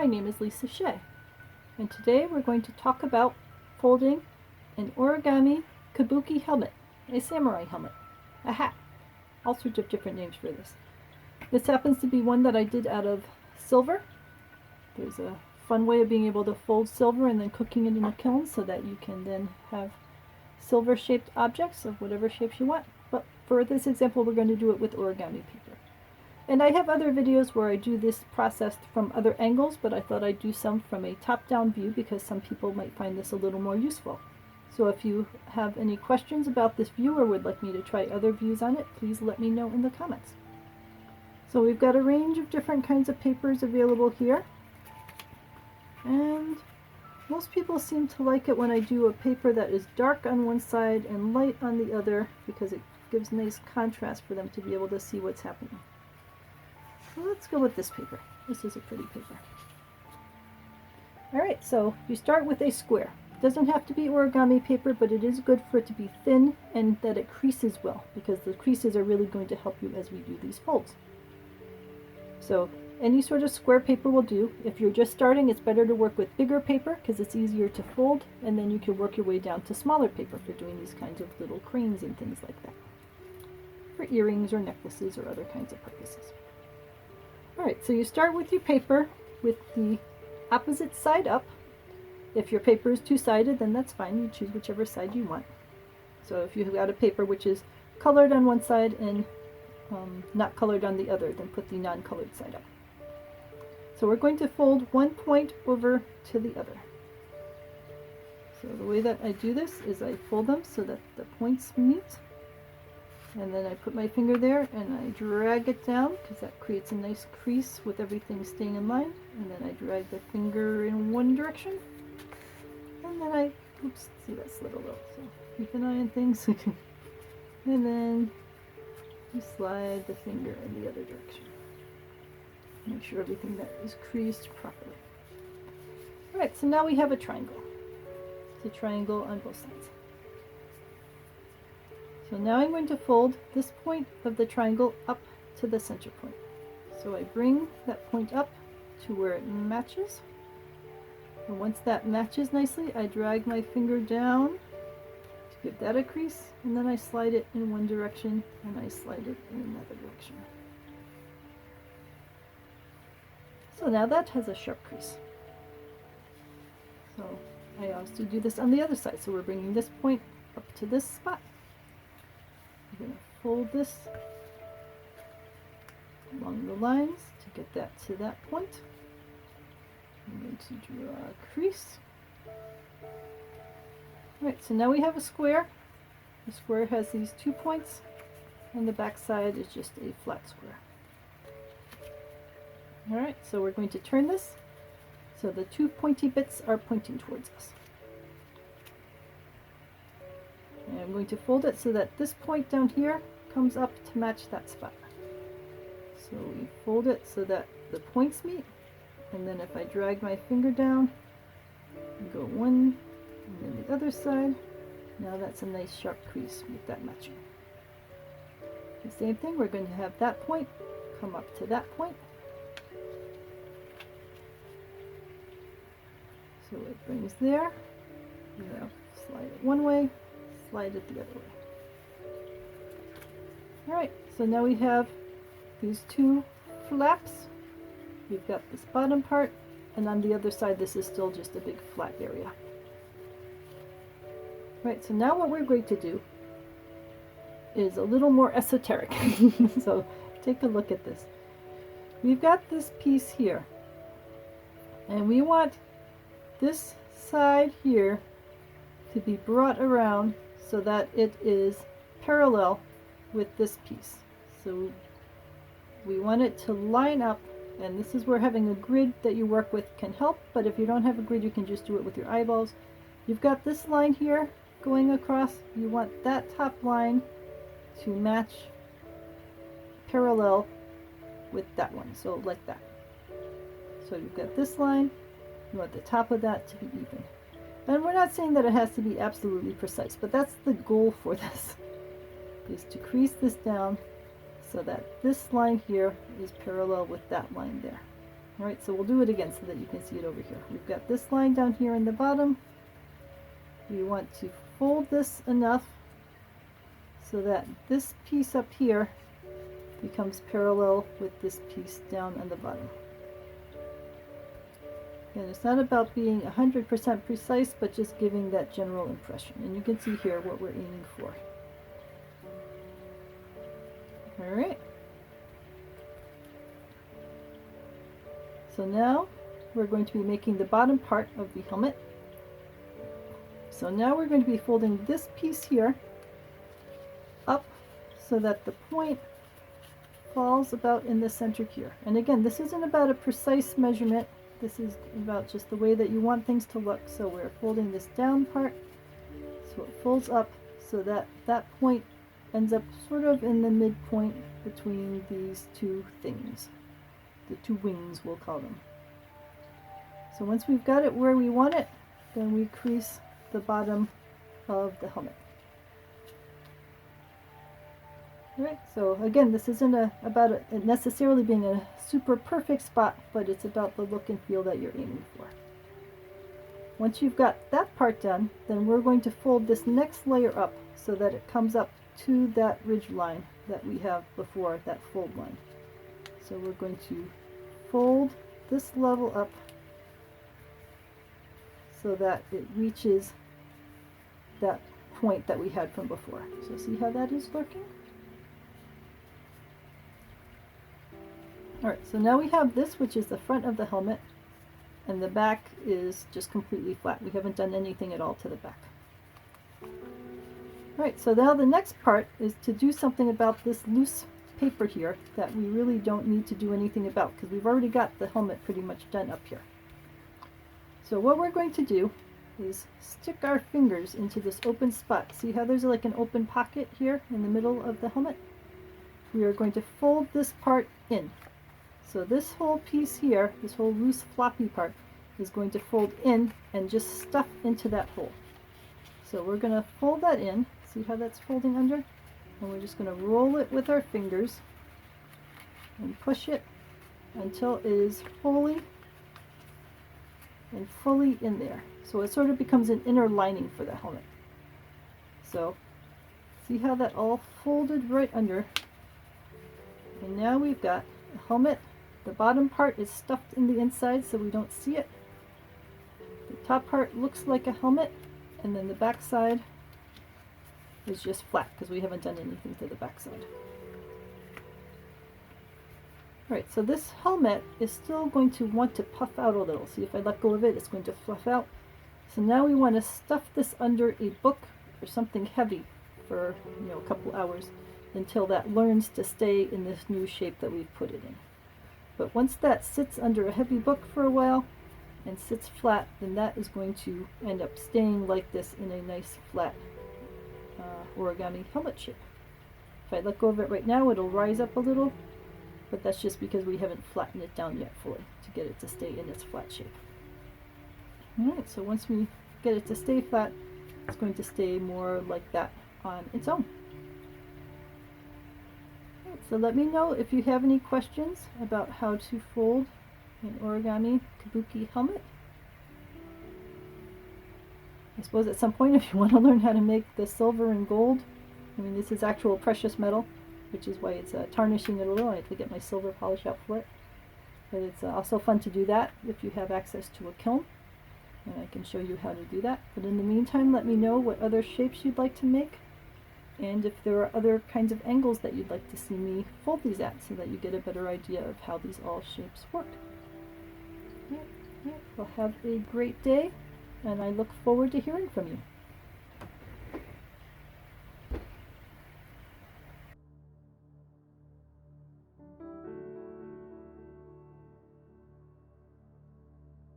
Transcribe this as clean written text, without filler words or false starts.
my name is Lisa Shea, and today we're going to talk about folding an origami kabuki helmet, a samurai helmet, a hat, all sorts of different names for this. This happens to be one that I did out of silver. There's a fun way of being able to fold silver and then cooking it in a kiln so that you can then have silver shaped objects of whatever shapes you want. But for this example, we're going to do it with origami paper. And I have other videos where I do this process from other angles, but I thought I'd do some from a top-down view because some people might find this a little more useful. So if you have any questions about this view or would like me to try other views on it, please let me know in the comments. So we've got a range of different kinds of papers available here. And most people seem to like it when I do a paper that is dark on one side and light on the other because it gives nice contrast for them to be able to see what's happening. So let's go with this paper. This is a pretty paper. Alright, so you start with a square. It doesn't have to be origami paper, but it is good for it to be thin and that it creases well, because the creases are really going to help you as we do these folds. So any sort of square paper will do. If you're just starting, it's better to work with bigger paper because it's easier to fold, and then you can work your way down to smaller paper for doing these kinds of little cranes and things like that, for earrings or necklaces or other kinds of purposes. Alright, so you start with your paper with the opposite side up. If your paper is two-sided, then that's fine. You choose whichever side you want. So if you've got a paper which is colored on one side and not colored on the other, then put the non-colored side up. So we're going to fold one point over to the other. So the way that I do this is I fold them so that the points meet. And then I put my finger there and I drag it down because that creates a nice crease with everything staying in line. And then I drag the finger in one direction. And then I, oops, see that slid a little, so keep an eye on things. And then you slide the finger in the other direction. Make sure everything that is creased properly. Alright, so now we have a triangle. It's a triangle on both sides. So now I'm going to fold this point of the triangle up to the center point. So I bring that point up to where it matches. And once that matches nicely, I drag my finger down to give that a crease, and then I slide it in one direction and I slide it in another direction. So now that has a sharp crease. So I also do this on the other side. So we're bringing this point up to this spot. I'm going to fold this along the lines to get that to that point. I'm going to draw a crease. Alright, so now we have a square. The square has these 2 points, and the back side is just a flat square. Alright, so we're going to turn this so the 2 pointy bits are pointing towards us. And I'm going to fold it so that this point down here comes up to match that spot. So we fold it so that the points meet, and then if I drag my finger down and go one and then the other side, now that's a nice sharp crease with that matching. The same thing, we're going to have that point come up to that point. So it brings there, now slide it one way, slide it the other way. Alright, so now we have these 2 flaps. We've got this bottom part, and on the other side this is still just a big flat area. Right, so now what we're going to do is a little more esoteric. So take a look at this. We've got this piece here, and we want this side here to be brought around so that it is parallel with this piece. So we want it to line up, and this is where having a grid that you work with can help, but if you don't have a grid, you can just do it with your eyeballs. You've got this line here going across. You want that top line to match parallel with that one, so like that. So you've got this line, you want the top of that to be even. And we're not saying that it has to be absolutely precise, but that's the goal for this, is to crease this down so that this line here is parallel with that line there. Alright, so we'll do it again so that you can see it over here. We've got this line down here in the bottom. We want to fold this enough so that this piece up here becomes parallel with this piece down on the bottom. And it's not about being 100% precise, but just giving that general impression. And you can see here what we're aiming for. Alright. So now we're going to be making the bottom part of the helmet. So now we're going to be folding this piece here up so that the point falls about in the center here. And again, this isn't about a precise measurement. This is about just the way that you want things to look. So we're folding this down part so it folds up so that that point ends up sort of in the midpoint between these two things. The two wings, we'll call them. So once we've got it where we want it, then we crease the bottom of the helmet. Alright, so again, this isn't about it necessarily being a super perfect spot, but it's about the look and feel that you're aiming for. Once you've got that part done, then we're going to fold this next layer up so that it comes up to that ridge line that we have before, that fold line. So we're going to fold this level up so that it reaches that point that we had from before. So see how that is working? Alright, so now we have this, which is the front of the helmet, and the back is just completely flat. We haven't done anything at all to the back. Alright, so now the next part is to do something about this loose paper here that we really don't need to do anything about because we've already got the helmet pretty much done up here. So what we're going to do is stick our fingers into this open spot. See how there's like an open pocket here in the middle of the helmet? We are going to fold this part in. So this whole piece here, this whole loose floppy part, is going to fold in and just stuff into that hole. So we're going to fold that in. See how that's folding under? And we're just going to roll it with our fingers and push it until it is wholly and fully in there. So it sort of becomes an inner lining for the helmet. So see how that all folded right under? And now we've got a helmet. The bottom part is stuffed in the inside so we don't see it. The top part looks like a helmet, and then the back side is just flat because we haven't done anything to the back side. Alright, so this helmet is still going to want to puff out a little. See, if I let go of it, it's going to fluff out. So now we want to stuff this under a book or something heavy for a couple hours until that learns to stay in this new shape that we've put it in. But once that sits under a heavy book for a while and sits flat, then that is going to end up staying like this in a nice flat origami helmet shape. If I let go of it right now, it'll rise up a little, but that's just because we haven't flattened it down yet fully to get it to stay in its flat shape. Alright, so once we get it to stay flat, it's going to stay more like that on its own. So let me know if you have any questions about how to fold an origami kabuki helmet. I suppose at some point if you want to learn how to make the silver and gold, I mean this is actual precious metal, which is why it's tarnishing it a little. I have to get my silver polish out for it. But it's also fun to do that if you have access to a kiln, and I can show you how to do that. But in the meantime, let me know what other shapes you'd like to make, and if there are other kinds of angles that you'd like to see me fold these at so that you get a better idea of how these all shapes work. Well, have a great day, and I look forward to hearing from you.